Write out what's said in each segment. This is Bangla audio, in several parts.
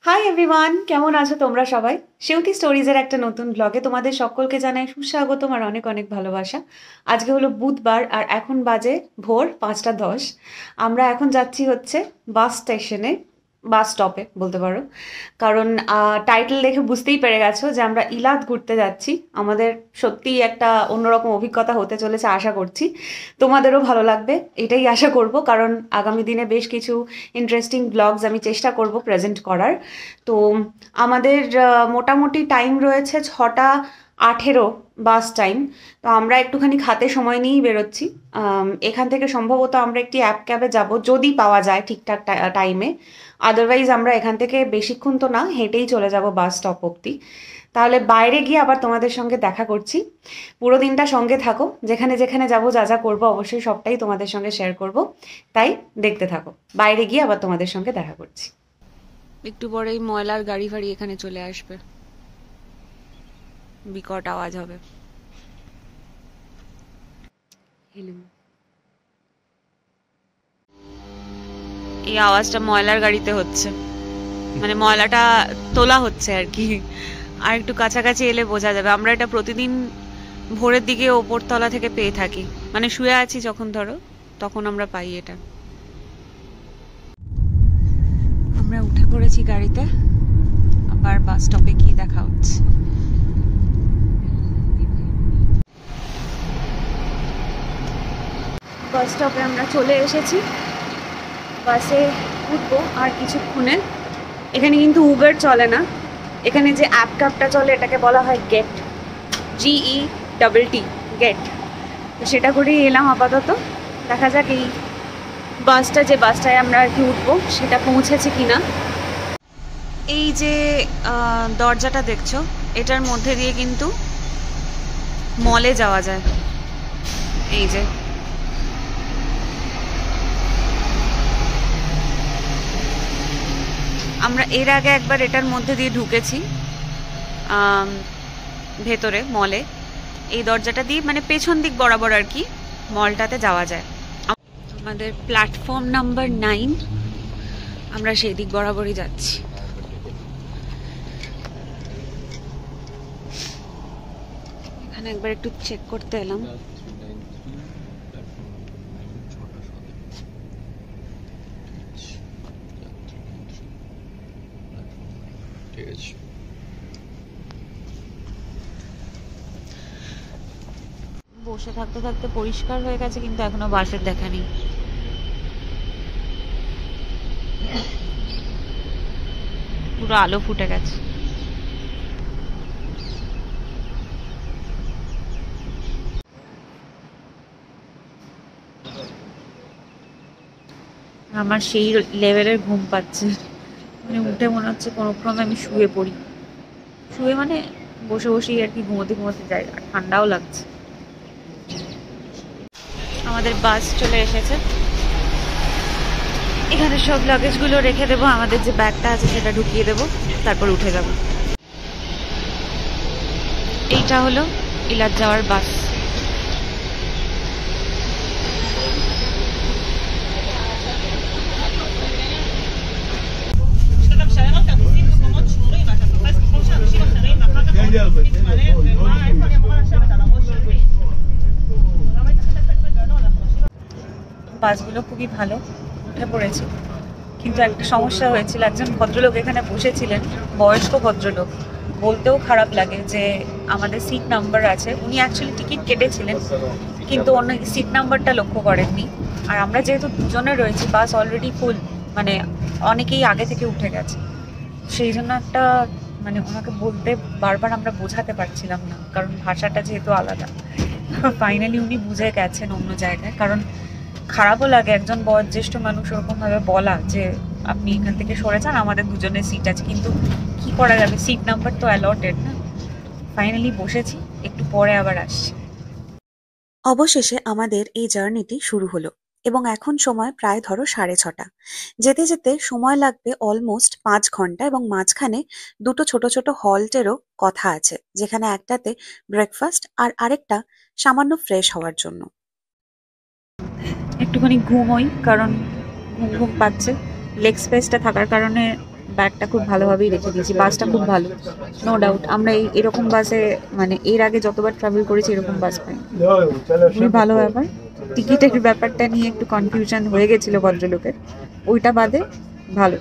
হাই এভরিওয়ান, কেমন আছো তোমরা সবাই? সেউতি স্টোরিজের একটা নতুন ব্লগে তোমাদের সকলকে জানাই সুস্বাগতম আর অনেক অনেক ভালোবাসা। আজকে হলো বুধবার আর এখন বাজে ভোর ৫টা ১০। আমরা এখন যাচ্ছি হচ্ছে বাস স্টেশনে, বাস স্টপে বলতে পারো। কারণ টাইটেল দেখে বুঝতেই পেরে গেছো যে আমরা ইলাদ ঘুরতে যাচ্ছি। আমাদের সত্যিই একটা অন্যরকম অভিজ্ঞতা হতে চলেছে, আশা করছি তোমাদেরও ভালো লাগবে, এটাই আশা করব। কারণ আগামী দিনে বেশ কিছু ইন্টারেস্টিং ব্লগস আমি চেষ্টা করব প্রেজেন্ট করার। তো আমাদের মোটামুটি টাইম রয়েছে ৬টা ১৮ বাস টাইম। তো আমরা একটুখানি হাতে সময় নিয়েই বেরোচ্ছি। এখান থেকে সম্ভবত আমরা একটি অ্যাপ ক্যাবে যাব, যদি পাওয়া যায় ঠিকঠাক টাইমে। আদারওয়াইজ আমরা এখান থেকে বেশিক্ষণ তো না, হেঁটেই চলে যাব বাস স্টপ অবধি। তাহলে বাইরে গিয়ে আবার তোমাদের সঙ্গে দেখা করছি। পুরো দিনটা সঙ্গে থাকো, যেখানে যেখানে যাবো যা যা করবো অবশ্যই সবটাই তোমাদের সঙ্গে শেয়ার করব। তাই দেখতে থাকো, বাইরে গিয়ে আবার তোমাদের সঙ্গে দেখা করছি। একটু পরেই ময়লার গাড়ি ফাড়ি এখানে চলে আসবে, বিকট আওয়াজ হবে। এই আওয়াজটা ময়লার গাড়িতে হচ্ছে, মানে ময়লাটা তোলা হচ্ছে আর কি। আর একটু কাছাকাছি এলে বোঝা যাবে। আমরা এটা প্রতিদিন ভোরের দিকে ওপর তলা থেকে পেয়ে থাকি, মানে শুয়ে আছি যখন ধরো তখন আমরা পাই এটা। আমরা উঠে পড়েছি গাড়িতে, আবার বাস স্টপে গিয়ে দেখা হচ্ছে। বাস স্টপে আমরা চলে এসেছি, বাসে উঠবো আর কিছুক্ষণে। এখানে কিন্তু উবের চলে না, এখানে যে অ্যাপ ক্যাবটা চলে এটাকে বলা হয় গেট, GETT, গেট। তো সেটা করেই এলাম আপাতত। দেখা যাক এই বাসটা, যে বাসটায় আমরা আর কি উঠবো, সেটা পৌঁছেছে কিনা। এই যে দরজাটা দেখছো, এটার মধ্যে দিয়ে কিন্তু মলে যাওয়া যায়। এই যে আমরা এর আগে একবার এটার মধ্যে দিয়ে ঢুকেছি ভেতরে মলে। এই দরজাটা দিয়ে মানে পেছন দিক বরাবর আর কি মলটাতে যাওয়া যায়। আমাদের প্ল্যাটফর্ম নাম্বার 9, আমরা সেই দিক বরাবরই যাচ্ছি। এখানে একবার একটু চেক করতে এলাম। বসে থাকতে থাকতে পরিষ্কার হয়ে গেছে, কিন্তু এখনো বাসের দেখা নেই। পুরো আলো ফুটে গেছে। আমার সেই লেভেলের ঘুম পাচ্ছে, মানে উঠে মনে হচ্ছে কোনো ক্রমে আমি শুয়ে পড়ি। শুয়ে মানে বসে বসেই আর কি ঘুমোতে ঘুমোতে যাই, আর ঠান্ডাও লাগছে। আমাদের বাস চলে এসেছে, এখানে সব লাগেজগুলো রেখে দেবো, আমাদের যে ব্যাগটা আছে সেটা ঢুকিয়ে দেবো, তারপর উঠে যাব। এইটা হলো ইলাদ যাওয়ার বাস। বাসগুলো খুবই ভালো, উঠে পড়েছি। কিন্তু একটা সমস্যা হয়েছিল, একজন ভদ্রলোক এখানে বসেছিলেন, বয়স্ক ভদ্রলোক। বলতেও খারাপ লাগে যে আমাদের সিট নাম্বার আছে, উনি অ্যাকচুয়ালি টিকিট কেটেছিলেন কিন্তু অন্য সিট নাম্বারটা লক্ষ্য করেননি। আর আমরা যেহেতু দুজনে রয়েছি, বাস অলরেডি ফুল, মানে অনেকেই আগে থেকে উঠে গেছে। সেই জন্য একটা মানে ওনাকে বলতে বারবার আমরা বোঝাতে পারছিলাম না, কারণ ভাষাটা যেহেতু আলাদা। ফাইনালি উনি বুঝে গেছেন অন্য জায়গায়। কারণ খারাপও লাগে একজন বয়োজ্যেষ্ঠ মানুষ ওরকমভাবে বলা যে আপনি এখান থেকে সরে যান, আমাদের দুজনের সিট আছে। কিন্তু কি করা যাবে, সিট নাম্বার তো অ্যালটেড না। ফাইনালি বসেছি, একটু পরে আবার আসছি। অবশেষে আমাদের এই জার্নিটি শুরু হলো এবং এখন সময় প্রায় ধরো 6:30। যেতে যেতে সময় লাগবে অলমোস্ট 5 ঘন্টা এবং মাঝখানে দুটো ছোট ছোট হল্টেরও কথা আছে, যেখানে একটাতে ব্রেকফাস্ট আর আরেকটা সামান্য ফ্রেশ হওয়ার জন্য। একটুখানি ঘুমোই, কারণ ঘুম ঘুম পাচ্ছে। লেগ স্পেসটা থাকার কারণে ব্যাগটা খুব ভালোভাবেই রেখে দিয়েছি। বাসটা খুব ভালো, নো ডাউট। আমরা এরকম বাসে মানে এর আগে যতবার ট্রাভেল করেছি এরকম বাস পাই, খুবই ভালো ব্যাপার। টিকিটের ব্যাপারটা নিয়ে একটু কনফিউশন হয়ে গেছিল ভদ্রলোকের, ওইটা বাদে ভালো।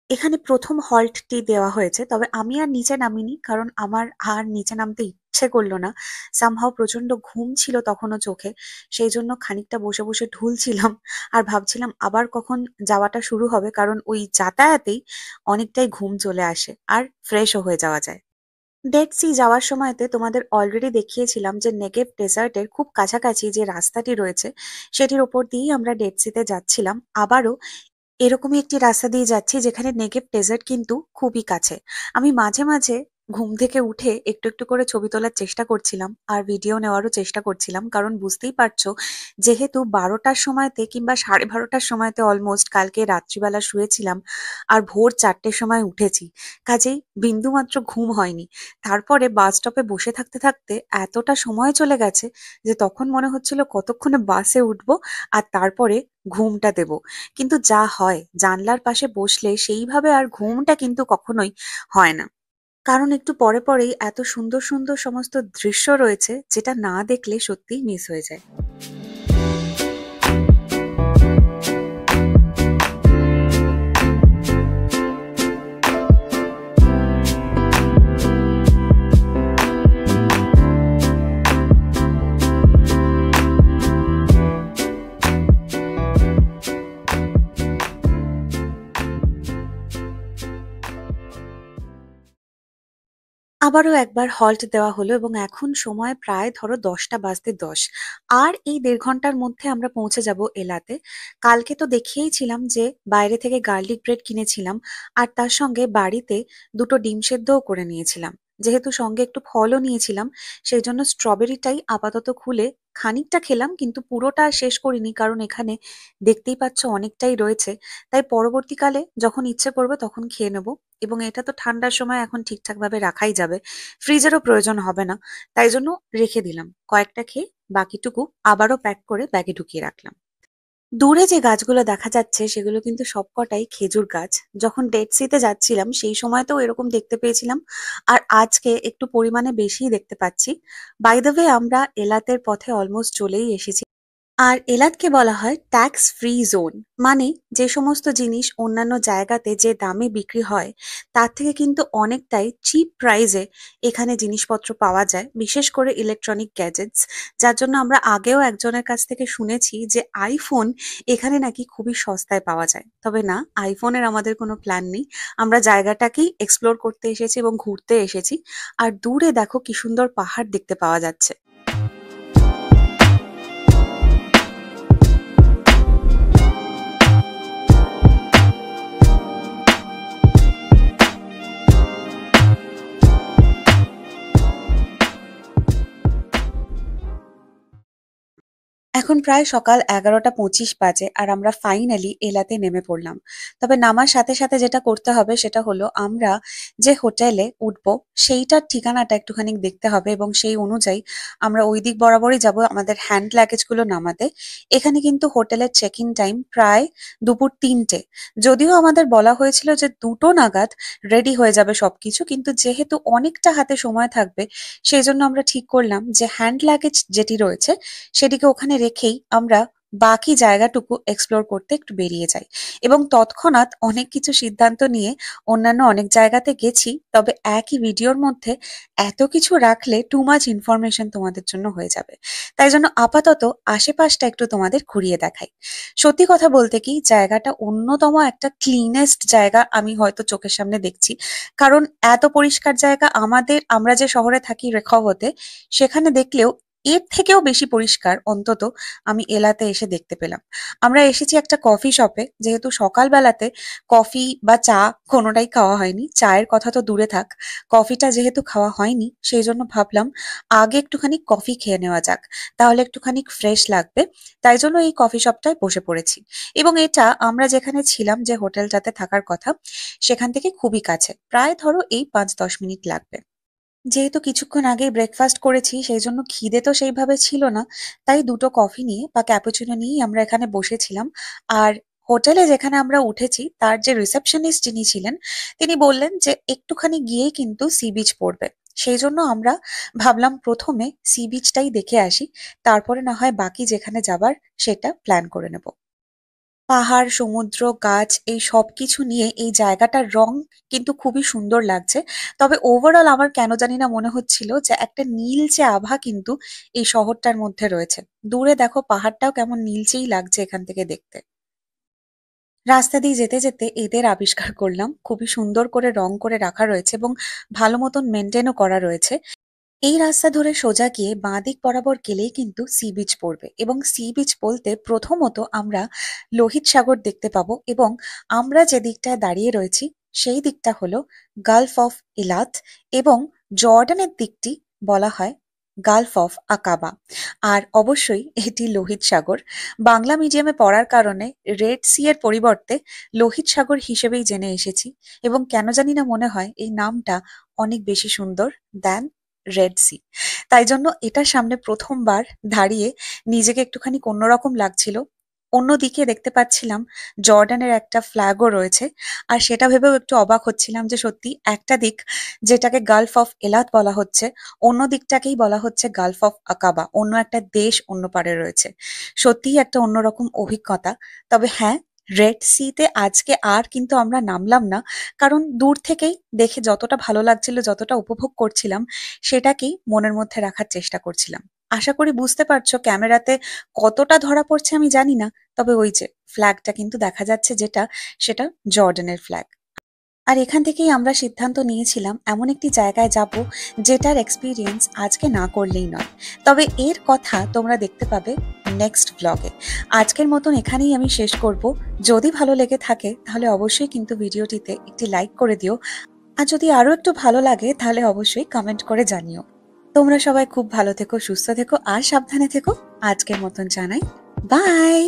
এখানে প্রথম হল্টটি দেওয়া হয়েছে, তবে আমি আর নিচে নামিনি, কারণ আমার আর নিচে নামতে ইচ্ছে করলো না। সামহাও প্রচন্ড ঘুম ছিল তখনও চোখে, সেই জন্য খানিকটা বসে বসে ঢুলছিলাম আর ভাবছিলাম আবার কখন যাওয়াটা শুরু হবে, কারণ ওই যাতায়াতেই অনেকটাই ঘুম চলে আসে আর ফ্রেশও হয়ে যাওয়া যায়। ডেড সি যাওয়ার সময়তে তোমাদের অলরেডি দেখিয়েছিলাম যে নেগেভ ডেজার্টের খুব কাছাকাছি যে রাস্তাটি রয়েছে সেটির ওপর দিয়েই আমরা ডেড সিতে যাচ্ছিলাম। আবারও এরকমই একটি রাস্তা দিয়ে যাচ্ছি যেখানে নেগেভ ডেজার্ট কিন্তু খুবই কাছে। আমি মাঝে মাঝে ঘুম থেকে উঠে একটু একটু করে ছবি তোলার চেষ্টা করছিলাম আর ভিডিও নেওয়ারও চেষ্টা করছিলাম, কারণ বুঝতেই পারছো যেহেতু 12টার সময়তে কিংবা 12:30টার সময়তে অলমোস্ট কালকে রাত্রিবেলা শুয়েছিলাম আর ভোর 4টের সময় উঠেছি, কাজেই বিন্দুমাত্র ঘুম হয়নি। তারপরে বাস স্টপে বসে থাকতে থাকতে এতটা সময় চলে গেছে যে তখন মনে হচ্ছিল কতক্ষণে বাসে উঠবো আর তারপরে ঘুমটা দেব। কিন্তু যা হয় জানলার পাশে বসলে সেইভাবে আর ঘুমটা কিন্তু কখনোই হয় না, কারণ একটু পরে পরেই এত সুন্দর সুন্দর সমস্ত দৃশ্য রয়েছে যেটা না দেখলে সত্যিই মিস হয়ে যায়। আবারও একবার হল্ট দেওয়া হলো এবং এখন সময় প্রায় ধরো 10টা বাজতে 10। আর এই 1.5 ঘন্টার মধ্যে আমরা পৌঁছে যাব এলাতে। কালকে তো দেখিয়েইছিলাম যে বাইরে থেকে গার্লিক ব্রেড কিনেছিলাম আর তার সঙ্গে বাড়িতে দুটো ডিম সেদ্ধও করে নিয়েছিলাম। যেহেতু সঙ্গে একটু ফলও নিয়েছিলাম, সেই জন্য স্ট্রবেরিটাই আপাতত খুলে খানিকটা খেলাম, কিন্তু পুরোটা আর শেষ করিনি, কারণ এখানে দেখতেই পাচ্ছ অনেকটাই রয়েছে। তাই পরবর্তীকালে যখন ইচ্ছে করবে তখন খেয়ে নেবো। এবং এটা তো ঠান্ডার সময় এখন ঠিকঠাক ভাবে রাখাই যাবে, ফ্রিজেরও প্রয়োজন হবে না, তাই জন্য রেখে দিলাম কয়েকটা খেয়ে। বাকিটুকু আবারও প্যাক করে ব্যাগে ঢুকিয়ে রাখলাম। দূরে যে গাছগুলো দেখা যাচ্ছে সেগুলো কিন্তু সবকটাই খেজুর গাছ। যখন ডেড সিতে যাচ্ছিলাম সেই সময়তেও এরকম দেখতে পেয়েছিলাম, আর আজকে একটু পরিমাণে বেশিই দেখতে পাচ্ছি। বাই দ্য ওয়ে, আমরা এলাতের পথে অলমোস্ট চলেই এসেছি। আর এলাতকে বলা হয় ট্যাক্স ফ্রি জোন, মানে যে সমস্ত জিনিস অন্যান্য জায়গাতে যে দামে বিক্রি হয় তার থেকে কিন্তু অনেকটাই চিপ প্রাইসে এখানে জিনিসপত্র পাওয়া যায়, বিশেষ করে ইলেকট্রনিক গ্যাজেটস। যার জন্য আমরা আগেও একজনের কাছ থেকে শুনেছি যে আইফোন এখানে নাকি খুবই সস্তায় পাওয়া যায়। তবে না, আইফোনের আমাদের কোনো প্ল্যান নেই, আমরা জায়গাটাকেই এক্সপ্লোর করতে এসেছি এবং ঘুরতে এসেছি। আর দূরে দেখো কি সুন্দর পাহাড় দেখতে পাওয়া যাচ্ছে। এখন প্রায় সকাল 11টা 25 বাজে আর আমরা ফাইনালি এলাতে নেমে পড়লাম। তবে নামার সাথে সাথে যেটা করতে হবে সেটা হলো আমরা যে হোটেলে উঠবো সেইটার ঠিকানাটা একটুখানি দেখতে হবে এবং সেই অনুযায়ী আমরা ওই দিক বরাবরই যাব আমাদের হ্যান্ড লাগেজ গুলো নামাতে। এখানে কিন্তু হোটেলের চেক ইন টাইম প্রায় দুপুর 3টে। যদিও আমাদের বলা হয়েছিল যে 2টো নাগাদ রেডি হয়ে যাবে সবকিছু, কিন্তু যেহেতু অনেকটা হাতে সময় থাকবে সেই জন্য আমরা ঠিক করলাম যে হ্যান্ড লাগেজ যেটি রয়েছে সেটিকে ওখানে রেখেই আমরা বাকি জায়গাটুকু এক্সপ্লোর করতে একটু বেরিয়ে যাই। এবং তৎক্ষণাৎ অনেক কিছু সিদ্ধান্ত নিয়ে অন্যান্য অনেক জায়গাতে গেছি, তবে একই ভিডিওর মধ্যে এত কিছু রাখলে টু মাচ ইনফরমেশন তোমাদের জন্য হয়ে যাবে। তাই জন্য আপাতত আশেপাশটা একটু তোমাদের ঘুরিয়ে দেখাই। সত্যি কথা বলতে কি, জায়গাটা অন্যতম একটা ক্লিনেস্ট জায়গা আমি হয়তো চোখের সামনে দেখছি, কারণ এত পরিষ্কার জায়গা আমরা যে শহরে থাকি রেখাবতে সেখানে দেখলেও এর থেকেও বেশি পরিষ্কার অন্তত আমি এলাতে এসে দেখতে পেলাম। আমরা এসেছি একটা কফি শপে, যেহেতু সকালবেলাতে কফি বা চা কোনোটাই খাওয়া হয়নি, চায়ের কথা তো দূরে থাক, কফিটা যেহেতু খাওয়া হয়নি সেই জন্য ভাবলাম আগে একটুখানি কফি খেয়ে নেওয়া যাক, তাহলে একটুখানি ফ্রেশ লাগবে। তাই জন্য এই কফি শপটায় বসে পড়েছি। এবং এটা আমরা যেখানে ছিলাম, যে হোটেলটাতে থাকার কথা, সেখান থেকে খুবই কাছে, প্রায় ধরো এই 5-10 মিনিট লাগবে। যেহেতু কিছুক্ষণ আগেই ব্রেকফাস্ট করেছি সেই জন্য খিদে তো সেইভাবে ছিল না, তাই দুটো কফি নিয়ে বা ক্যাপুচিনো নিয়েই আমরা এখানে বসেছিলাম। আর হোটেলে যেখানে আমরা উঠেছি তার যে রিসেপশনিস্ট যিনি ছিলেন, তিনি বললেন যে একটুখানি গিয়েই কিন্তু সি বিচ পড়বে। সেই জন্য আমরা ভাবলাম প্রথমে সি বিচটাই দেখে আসি, তারপরে না হয় বাকি যেখানে যাবার সেটা প্ল্যান করে নেব। পাহাড়, সমুদ্র, গাছ এই সবকিছু নিয়ে এই জায়গাটার রং কিন্তু খুবই সুন্দর লাগছে। তবে ওভারঅল আমার কেন জানি না মনে হচ্ছিল যে একটা নীলচে আভা কিন্তু এই শহরটার মধ্যে রয়েছে। দূরে দেখো পাহাড়টাও কেমন নীলচেই লাগছে এখান থেকে দেখতে। রাস্তা দিয়ে যেতে যেতে এদের আবিষ্কার করলাম, খুবই সুন্দর করে রং করে রাখা রয়েছে এবং ভালো মতন মেনটেনও করা রয়েছে। এই রাস্তা ধরে সোজা গিয়ে বাঁদিক বরাবর গেলেই কিন্তু সি বিচ পড়বে, এবং সি বিচ বলতে প্রথমত আমরা লোহিত সাগর দেখতে পাবো, এবং আমরা যে দিকটায় দাঁড়িয়ে রয়েছি সেই দিকটা হলো গালফ অফ ইলাত, এবং জর্ডানের দিকটি বলা হয় গালফ অফ আকাবা। আর অবশ্যই এটি লোহিত সাগর। বাংলা মিডিয়ামে পড়ার কারণে রেড সি এর পরিবর্তে লোহিত সাগর হিসেবেই জেনে এসেছি, এবং কেন জানি না মনে হয় এই নামটা অনেক বেশি সুন্দর দেন রেড সি। তাই জন্য এটার সামনে প্রথমবার দাঁড়িয়ে নিজেকে একটুখানি অন্যরকম লাগছিল। অন্যদিকে দেখতে পাচ্ছিলাম জর্ডানের একটা ফ্ল্যাগও রয়েছে, আর সেটা ভেবেও একটু অবাক হচ্ছিলাম যে সত্যি একটা দিক যেটাকে গালফ অফ এলাত বলা হচ্ছে, অন্য দিকটাকেই বলা হচ্ছে গালফ অফ আকাবা, অন্য একটা দেশ অন্য পারে রয়েছে। সত্যিই একটা অন্যরকম অভিজ্ঞতা। তবে হ্যাঁ, রেড সিতে আজকে আর কিন্তু আমরা নামলাম না, কারণ দূর থেকেই দেখে যতটা ভালো লাগছিল, যতটা উপভোগ করছিলাম, সেটাকেই মনের মধ্যে রাখার চেষ্টা করছিলাম। আশা করি বুঝতে পারছো ক্যামেরাতে কতটা ধরা পড়ছে আমি জানি না, তবে ওই যে ফ্ল্যাগটা কিন্তু দেখা যাচ্ছে যেটা, সেটা জর্ডানের ফ্ল্যাগ। আর এখান থেকেই আমরা সিদ্ধান্ত নিয়েছিলাম এমন একটি জায়গায় যাব যেটার এক্সপিরিয়েন্স আজকে না করলেই নয়। তবে এর কথা তোমরা দেখতে পাবে নেক্সট ব্লগে। আজকের মতন এখানেই আমি শেষ করব। যদি ভালো লেগে থাকে তাহলে অবশ্যই কিন্তু ভিডিওটিতে একটি লাইক করে দিও, আর যদি আরো একটু ভালো লাগে তাহলে অবশ্যই কমেন্ট করে জানিও। তোমরা সবাই খুব ভালো থেকো, সুস্থ থেকো আর সাবধানে থেকো। আজকের মতন জানাই বাই।